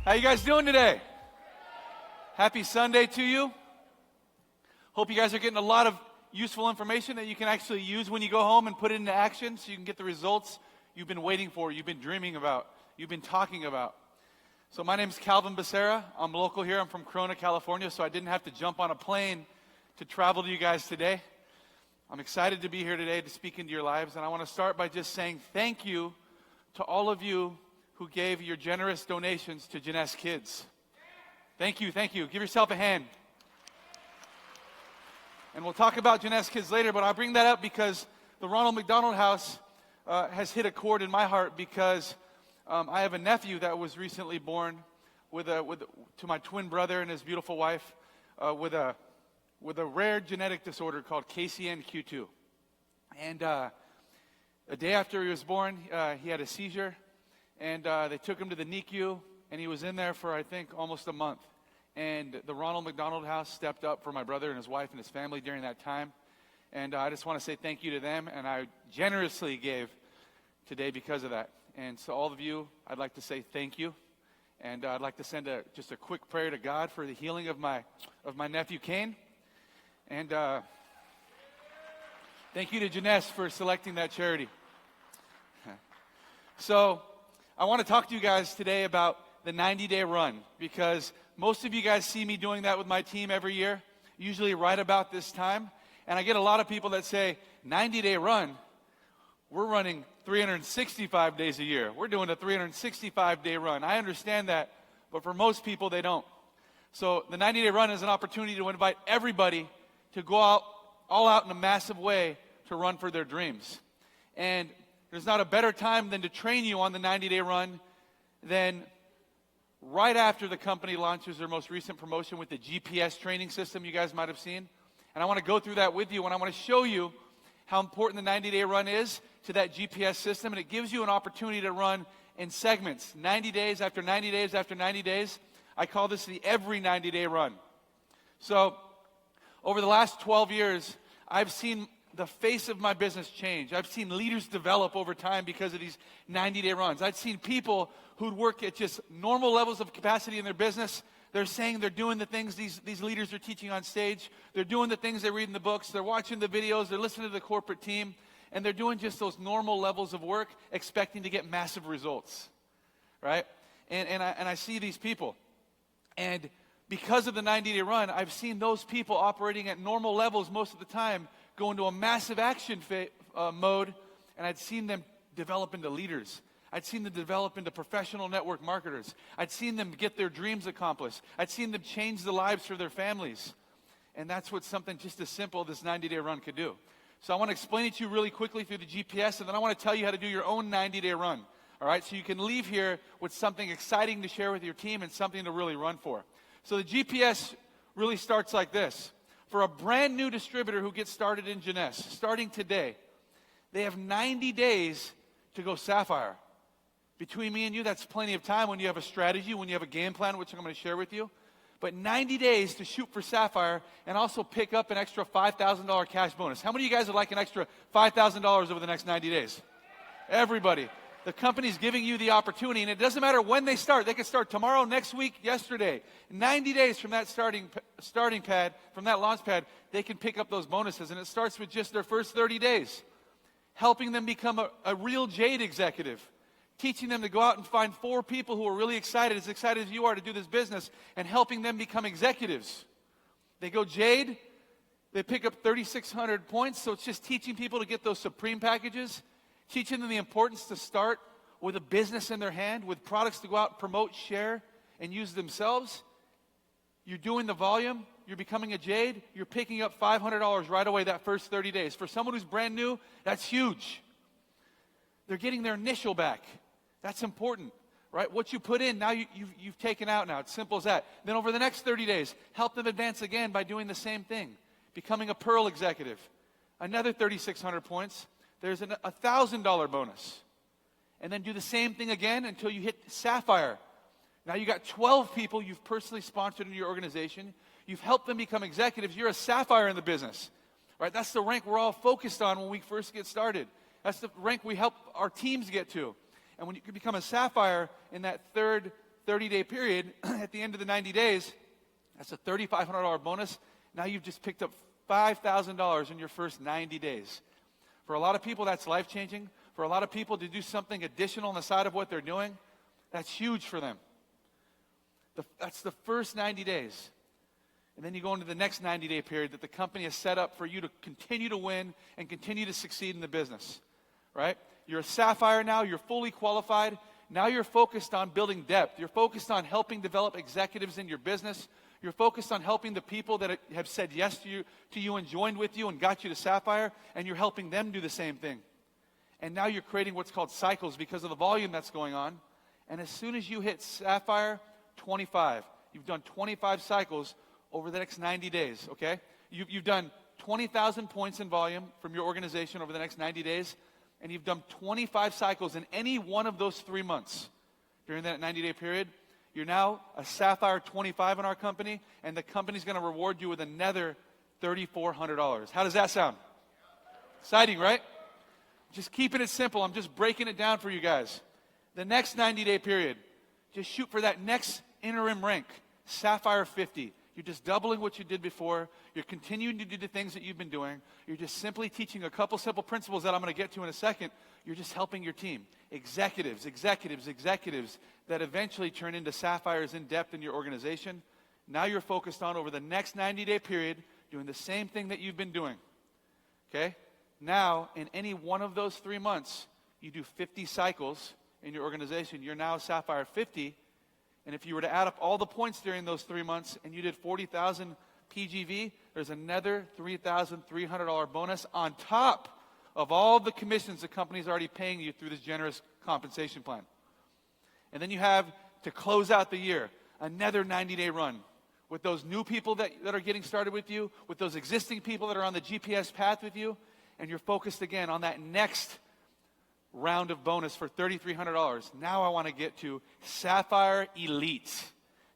How you guys doing today? Happy Sunday to you. Hope you guys are getting a lot of useful information that you can actually use when you go home and put it into action so you can get the results you've been waiting for, you've been dreaming about, you've been talking about. So my name's Calvin Becerra. I'm local here. I'm from Corona, California, so I didn't have to jump on a plane to travel to you guys today. I'm excited to be here today to speak into your lives, and I want to start by just saying thank you to all of you who gave your generous donations to Jeunesse Kids. Thank you, thank you. Give yourself a hand. And we'll talk about Jeunesse Kids later, but I'll bring that up because the Ronald McDonald House has hit a chord in my heart because I have a nephew that was recently born to my twin brother and his beautiful wife with a rare genetic disorder called KCNQ2. And a day after he was born, he had a seizure. And they took him to the NICU, and he was in there for, I think, almost a month. And the Ronald McDonald House stepped up for my brother and his wife and his family during that time. And I just want to say thank you to them, and I generously gave today because of that. And so all of you, I'd like to say thank you. And I'd like to send just a quick prayer to God for the healing of my nephew, Kane. And thank you to Jeunesse for selecting that charity. So I want to talk to you guys today about the 90-day run because most of you guys see me doing that with my team every year, usually right about this time. And I get a lot of people that say, 90-day run, we're running 365 days a year. We're doing a 365-day run. I understand that, but for most people, they don't. So the 90-day run is an opportunity to invite everybody to go out, all out in a massive way to run for their dreams. And there's not a better time than to train you on the 90-day run than right after the company launches their most recent promotion with the GPS training system you guys might have seen. And I want to go through that with you, and I want to show you how important the 90-day run is to that GPS system. And it gives you an opportunity to run in segments, 90 days after 90 days after 90 days. I call this the every 90-day run. So over the last 12 years, I've seen the face of my business change. I've seen leaders develop over time because of these 90-day runs. I've seen people who'd work at just normal levels of capacity in their business. They're saying they're doing the things these leaders are teaching on stage. They're doing the things they read in the books. They're watching the videos. They're listening to the corporate team. And they're doing just those normal levels of work, expecting to get massive results, right? And I see these people. And because of the 90-day run, I've seen those people operating at normal levels most of the time go into a massive action mode, and I'd seen them develop into leaders. I'd seen them develop into professional network marketers. I'd seen them get their dreams accomplished. I'd seen them change the lives for their families. And that's what something just as simple as this 90-day run could do. So I want to explain it to you really quickly through the GPS, and then I want to tell you how to do your own 90-day run. All right, so you can leave here with something exciting to share with your team and something to really run for. So the GPS really starts like this. For a brand new distributor who gets started in Jeunesse, starting today, they have 90 days to go Sapphire. Between me and you, that's plenty of time when you have a strategy, when you have a game plan, which I'm going to share with you. But 90 days to shoot for Sapphire and also pick up an extra $5,000 cash bonus. How many of you guys would like an extra $5,000 over the next 90 days? Everybody. The company's giving you the opportunity, and it doesn't matter when they start. They can start tomorrow, next week, yesterday. 90 days from that starting pad, from that launch pad, they can pick up those bonuses, and it starts with just their first 30 days. Helping them become a real Jade executive. Teaching them to go out and find 4 people who are really excited as you are to do this business, and helping them become executives. They go Jade, they pick up 3,600 points, so it's just teaching people to get those Supreme packages. Teaching them the importance to start with a business in their hand, with products to go out, promote, share, and use themselves. You're doing the volume. You're becoming a Jade. You're picking up $500 right away that first 30 days. For someone who's brand new, that's huge. They're getting their initial back. That's important, right? What you put in, now you've taken out now. It's simple as that. Then over the next 30 days, help them advance again by doing the same thing. Becoming a Pearl executive. Another 3,600 points. There's a $1,000 bonus. And then do the same thing again until you hit Sapphire. Now you got 12 people you've personally sponsored in your organization. You've helped them become executives. You're a Sapphire in the business. Right? That's the rank we're all focused on when we first get started. That's the rank we help our teams get to. And when you become a Sapphire in that third 30-day period, at the end of the 90 days, that's a $3,500 bonus. Now you've just picked up $5,000 in your first 90 days. For a lot of people, that's life-changing. For a lot of people to do something additional on the side of what they're doing, that's huge for them. That's the first 90 days. And then you go into the next 90-day period that the company has set up for you to continue to win and continue to succeed in the business, right? You're a Sapphire now. You're fully qualified. Now you're focused on building depth. You're focused on helping develop executives in your business. You're focused on helping the people that have said yes to you and joined with you and got you to Sapphire, and you're helping them do the same thing. And now you're creating what's called cycles because of the volume that's going on. And as soon as you hit Sapphire 25, you've done 25 cycles over the next 90 days, okay? You've done 20,000 points in volume from your organization over the next 90 days, and you've done 25 cycles in any one of those 3 months during that 90-day period. You're now a Sapphire 25 in our company, and the company's going to reward you with another $3,400. How does that sound? Exciting, right? Just keeping it simple. I'm just breaking it down for you guys. The next 90-day period, just shoot for that next interim rank, Sapphire 50. You're just doubling what you did before. You're continuing to do the things that you've been doing. You're just simply teaching a couple simple principles that I'm going to get to in a second. You're just helping your team. Executives that eventually turn into Sapphires in depth in your organization. Now you're focused on, over the next 90-day period, doing the same thing that you've been doing. Okay? Now, in any one of those 3 months, you do 50 cycles in your organization. You're now Sapphire 50. And if you were to add up all the points during those 3 months and you did 40,000 PGV, there's another $3,300 bonus on top of all the commissions the company's already paying you through this generous compensation plan. And then you have, to close out the year, another 90-day run with those new people that are getting started with you, with those existing people that are on the GPS path with you, and you're focused again on that next round of bonus for $3,300. Now I want to get to Sapphire Elite.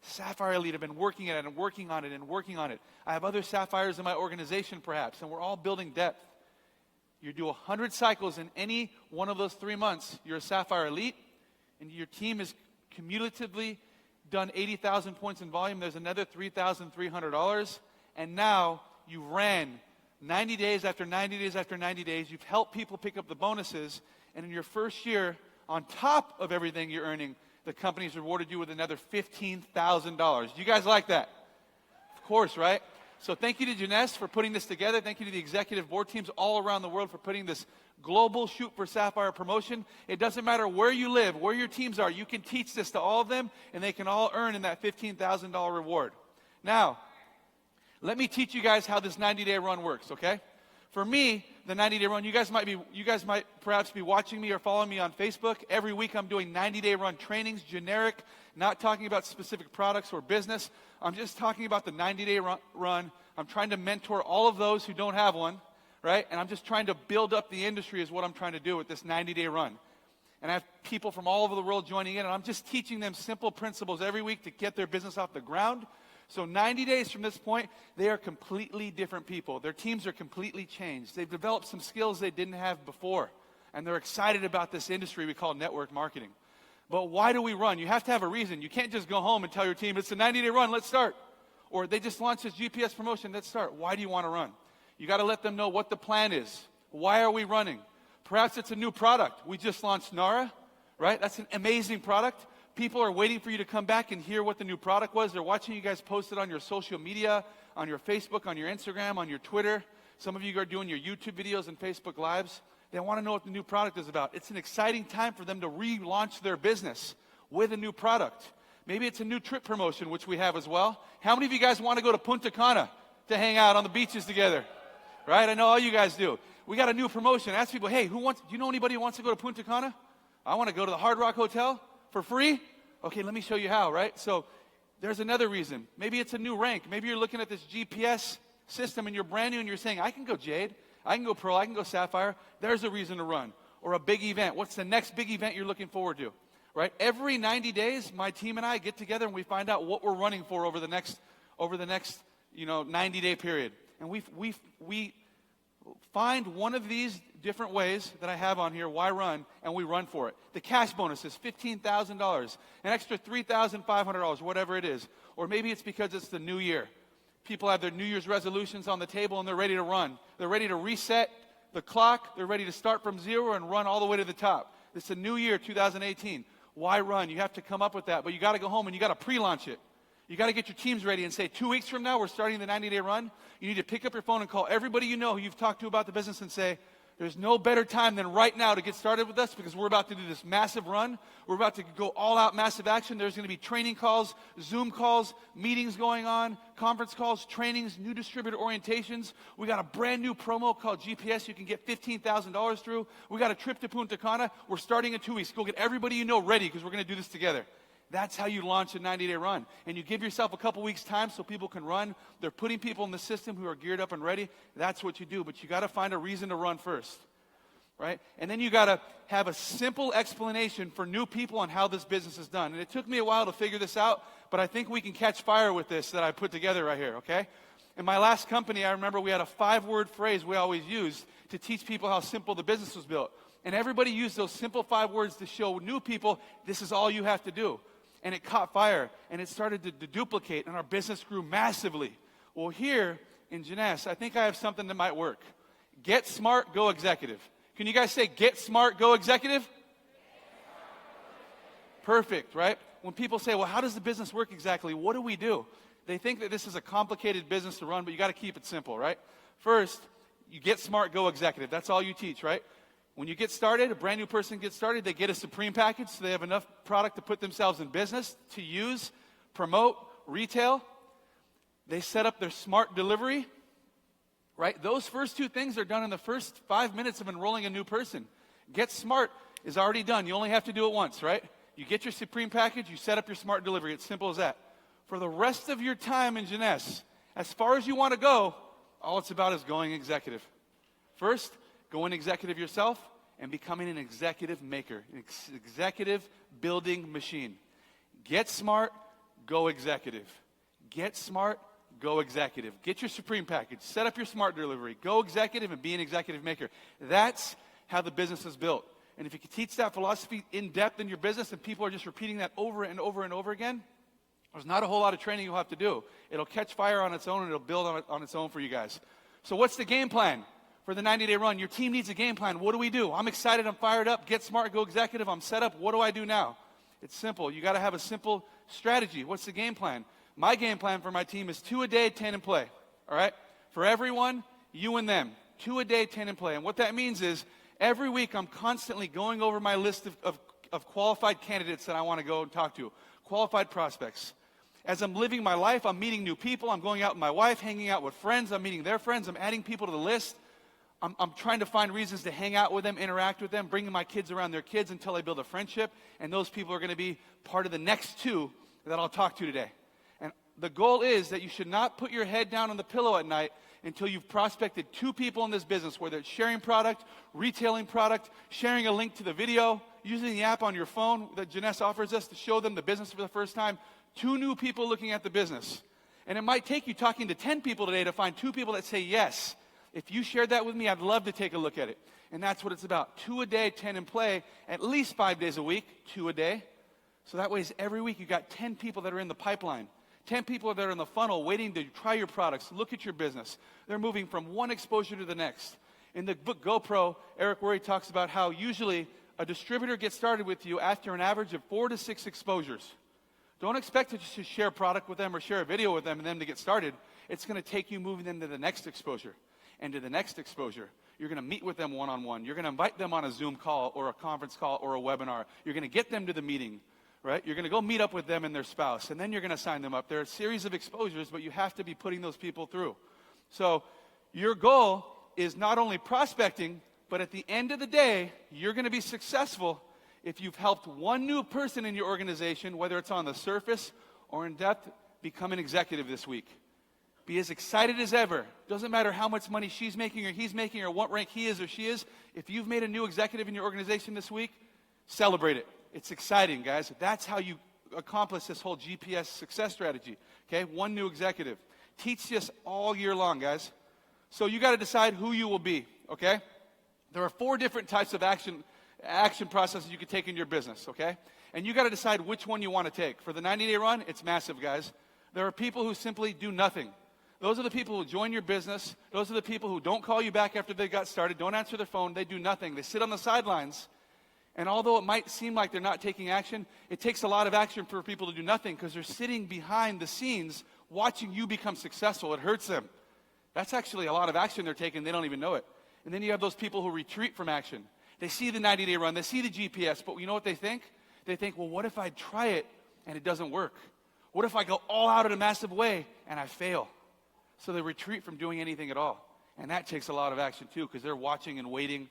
Sapphire Elite. I've been working at it and working on it and working on it. I have other Sapphires in my organization perhaps, and we're all building depth. You do 100 cycles in any one of those 3 months, you're a Sapphire Elite, and your team has cumulatively done 80,000 points in volume. There's another $3,300. And now you ran 90 days after 90 days after 90 days. You've helped people pick up the bonuses. And in your first year, on top of everything you're earning, the company's rewarded you with another $15,000. Do you guys like that? Of course, right? So thank you to Janess for putting this together. Thank you to the executive board teams all around the world for putting this global Shoot for Sapphire promotion. It doesn't matter where you live, where your teams are. You can teach this to all of them, and they can all earn in that $15,000 reward. Now, let me teach you guys how this 90-day run works, okay? For me, the 90-day run, you guys might perhaps be watching me or following me on Facebook. Every week I'm doing 90-day run trainings, generic, not talking about specific products or business. I'm just talking about the 90-day run. I'm trying to mentor all of those who don't have one, right? And I'm just trying to build up the industry is what I'm trying to do with this 90-day run. And I have people from all over the world joining in, and I'm just teaching them simple principles every week to get their business off the ground. So 90 days from this point, they are completely different people. Their teams are completely changed. They've developed some skills they didn't have before. And they're excited about this industry we call network marketing. But why do we run? You have to have a reason. You can't just go home and tell your team, it's a 90-day run, let's start. Or they just launched this GPS promotion, let's start. Why do you want to run? You got to let them know what the plan is. Why are we running? Perhaps it's a new product. We just launched Nara, right? That's an amazing product. People are waiting for you to come back and hear what the new product was. They're watching you guys post it on your social media, on your Facebook, on your Instagram, on your Twitter. Some of you are doing your YouTube videos and Facebook Lives. They want to know what the new product is about. It's an exciting time for them to relaunch their business with a new product. Maybe it's a new trip promotion, which we have as well. How many of you guys want to go to Punta Cana to hang out on the beaches together? Right? I know all you guys do. We got a new promotion. Ask people, hey, do you know anybody who wants to go to Punta Cana? I want to go to the Hard Rock Hotel. For free? Okay, let me show you how, right? So there's another reason. Maybe it's a new rank. Maybe you're looking at this GPS system and you're brand new and you're saying, I can go Jade, I can go Pearl, I can go Sapphire. There's a reason to run. Or a big event. What's the next big event you're looking forward to? Right? Every 90 days, my team and I get together and we find out what we're running for over the next 90-day period. And we find one of these different ways that I have on here, why run, and we run for it. The cash bonus is $15,000, an extra $3,500, whatever it is. Or maybe it's because it's the new year. People have their New Year's resolutions on the table and they're ready to run. They're ready to reset the clock. They're ready to start from zero and run all the way to the top. It's a new year, 2018. Why run? You have to come up with that, but you got to go home and you got to pre-launch it. You got to get your teams ready and say, 2 weeks from now, we're starting the 90-day run. You need to pick up your phone and call everybody you know who you've talked to about the business and say, there's no better time than right now to get started with us because we're about to do this massive run. We're about to go all out massive action. There's going to be training calls, Zoom calls, meetings going on, conference calls, trainings, new distributor orientations. We got a brand new promo called GPS you can get $15,000 through. We got a trip to Punta Cana. We're starting in 2 weeks. Go get everybody you know ready because we're going to do this together. That's how you launch a 90-day run. And you give yourself a couple weeks' time so people can run. They're putting people in the system who are geared up and ready. That's what you do. But you got to find a reason to run first, right? And then you got to have a simple explanation for new people on how this business is done. And it took me a while to figure this out, but I think we can catch fire with this that I put together right here, okay? In my last company, I remember we had a 5-word phrase we always used to teach people how simple the business was built. And everybody used those simple 5 words to show new people this is all you have to do. And it caught fire, and it started to duplicate, and our business grew massively. Well, here in Jeunesse, I think I have something that might work. Get smart, go executive. Can you guys say, get smart, go executive? Perfect, right? When people say, well, how does the business work exactly? What do we do? They think that this is a complicated business to run, but you got to keep it simple, right? First, you get smart, go executive. That's all you teach, right? When you get started, a brand new person gets started, they get a Supreme package, so they have enough product to put themselves in business, to use, promote, retail. They set up their smart delivery, right? Those first 2 things are done in the first 5 minutes of enrolling a new person. Get smart is already done. You only have to do it once, right? You get your Supreme package, you set up your smart delivery. It's simple as that. For the rest of your time in Jeunesse, as far as you want to go, all it's about is going executive. First, going executive yourself and becoming an executive maker, an executive building machine. Get smart, go executive. Get smart, go executive. Get your Supreme package, set up your smart delivery, go executive and be an executive maker. That's how the business is built. And if you can teach that philosophy in depth in your business and people are just repeating that over and over and over again, there's not a whole lot of training you'll have to do. It'll catch fire on its own and it'll build on its own for you guys. So what's the game plan? For the 90-day run, your team needs a game plan. What do? I'm excited. I'm fired up. Get smart. Go executive. I'm set up. What do I do now? It's simple. You got to have a simple strategy. What's the game plan? My game plan for my team is 2 a day, 10 in play. All right? For everyone, you and them. 2 a day, 10 in play. And what that means is every week I'm constantly going over my list of qualified candidates that I want to go and talk to, qualified prospects. As I'm living my life, I'm meeting new people. I'm going out with my wife, hanging out with friends. I'm meeting their friends. I'm adding people to the list. I'm trying to find reasons to hang out with them, interact with them, bringing my kids around their kids until I build a friendship. And those people are going to be part of the next 2 that I'll talk to today. And the goal is that you should not put your head down on the pillow at night until you've prospected 2 people in this business, whether it's sharing product, retailing product, sharing a link to the video, using the app on your phone that Jeunesse offers us to show them the business for the first time. 2 new people looking at the business. And it might take you talking to 10 people today to find 2 people that say yes. If you shared that with me, I'd love to take a look at it. And that's what it's about. 2 a day, 10 in play, at least 5 days a week, 2 a day. So that way, every week you got 10 people that are in the pipeline. 10 people that are in the funnel waiting to try your products, look at your business. They're moving from one exposure to the next. In the book GoPro, Eric Worre talks about how usually a distributor gets started with you after an average of 4 to 6 exposures. Don't expect to just share product with them or share a video with them and them to get started. It's going to take you moving them to the next exposure. And to the next exposure. You're going to meet with them one-on-one. You're going to invite them on a Zoom call or a conference call or a webinar. You're going to get them to the meeting, right? You're going to go meet up with them and their spouse, and then you're going to sign them up. There are a series of exposures, but you have to be putting those people through. So your goal is not only prospecting, but at the end of the day, you're going to be successful if you've helped one new person in your organization, whether it's on the surface or in depth, become an executive this week. Be as excited as ever. Doesn't matter how much money she's making or he's making or what rank he is or she is. If you've made a new executive in your organization this week, celebrate it. It's exciting, guys. That's how you accomplish this whole GPS success strategy. Okay, one new executive. Teach this all year long, guys. So you got to decide who you will be, okay? There are 4 different types of action processes you can take in your business, okay? And you got to decide which one you want to take. For the 90-day run, it's massive, guys. There are people who simply do nothing. Those are the people who join your business. Those are the people who don't call you back after they got started, don't answer their phone, they do nothing. They sit on the sidelines. And although it might seem like they're not taking action, it takes a lot of action for people to do nothing because they're sitting behind the scenes watching you become successful. It hurts them. That's actually a lot of action they're taking. They don't even know it. And then you have those people who retreat from action. They see the 90-day run. They see the GPS. But you know what they think? They think, well, what if I try it and it doesn't work? What if I go all out in a massive way and I fail? So they retreat from doing anything at all. And that takes a lot of action too because they're watching and waiting.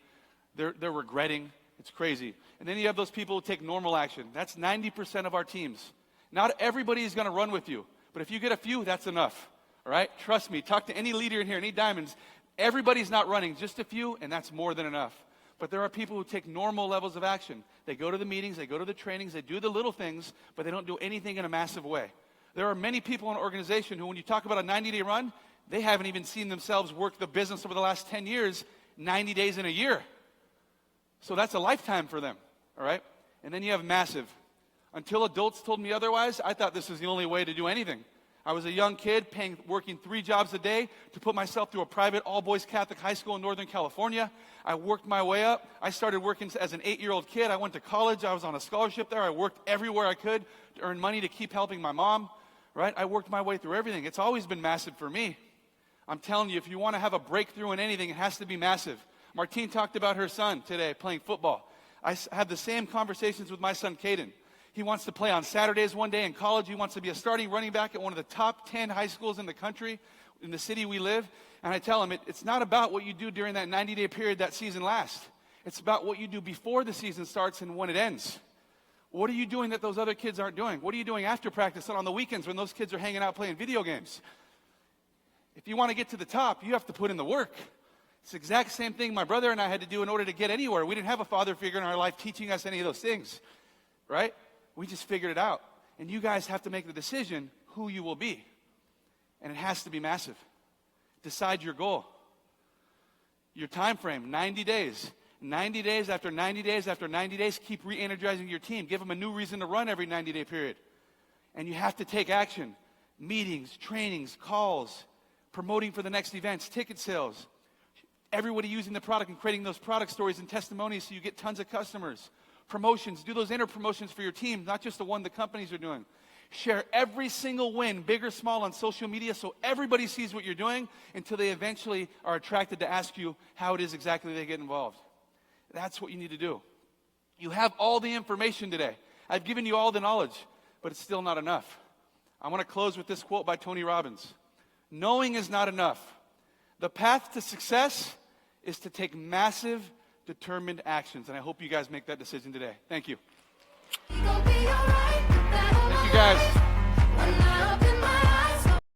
They're regretting. It's crazy. And then you have those people who take normal action. That's 90% of our teams. Not everybody is going to run with you. But if you get a few, that's enough. All right? Trust me. Talk to any leader in here, any diamonds. Everybody's not running. Just a few, and that's more than enough. But there are people who take normal levels of action. They go to the meetings, they go to the trainings, they do the little things, but they don't do anything in a massive way. There are many people in an organization who, when you talk about a 90-day run, they haven't even seen themselves work the business over the last 10 years, 90 days in a year. So that's a lifetime for them, all right? And then you have massive. Until adults told me otherwise, I thought this was the only way to do anything. I was a young kid working 3 jobs a day to put myself through a private all-boys Catholic high school in Northern California. I worked my way up. I started working as an 8-year-old kid. I went to college. I was on a scholarship there. I worked everywhere I could to earn money to keep helping my mom, right? I worked my way through everything. It's always been massive for me. I'm telling you, if you want to have a breakthrough in anything, it has to be massive. Martine talked about her son today playing football. I have the same conversations with my son, Caden. He wants to play on Saturdays one day in college. He wants to be a starting running back at one of the top 10 high schools in the country, in the city we live. And I tell him, it's not about what you do during that 90-day period that season lasts. It's about what you do before the season starts and when it ends. What are you doing that those other kids aren't doing? What are you doing after practice and on the weekends when those kids are hanging out playing video games? If you want to get to the top, you have to put in the work. It's the exact same thing my brother and I had to do in order to get anywhere. We didn't have a father figure in our life teaching us any of those things, right? We just figured it out. And you guys have to make the decision who you will be. And it has to be massive. Decide your goal. Your time frame, 90 days. 90 days after 90 days after 90 days, keep re-energizing your team. Give them a new reason to run every 90-day period. And you have to take action. Meetings, trainings, calls, promoting for the next events, ticket sales. Everybody using the product and creating those product stories and testimonies so you get tons of customers. Promotions, do those inner promotions for your team, not just the one the companies are doing. Share every single win, big or small, on social media so everybody sees what you're doing until they eventually are attracted to ask you how it is exactly they get involved. That's what you need to do. You have all the information today. I've given you all the knowledge, but it's still not enough. I want to close with this quote by Tony Robbins. Knowing is not enough. The path to success is to take massive, determined actions. And I hope you guys make that decision today. Thank you. Thank you, guys.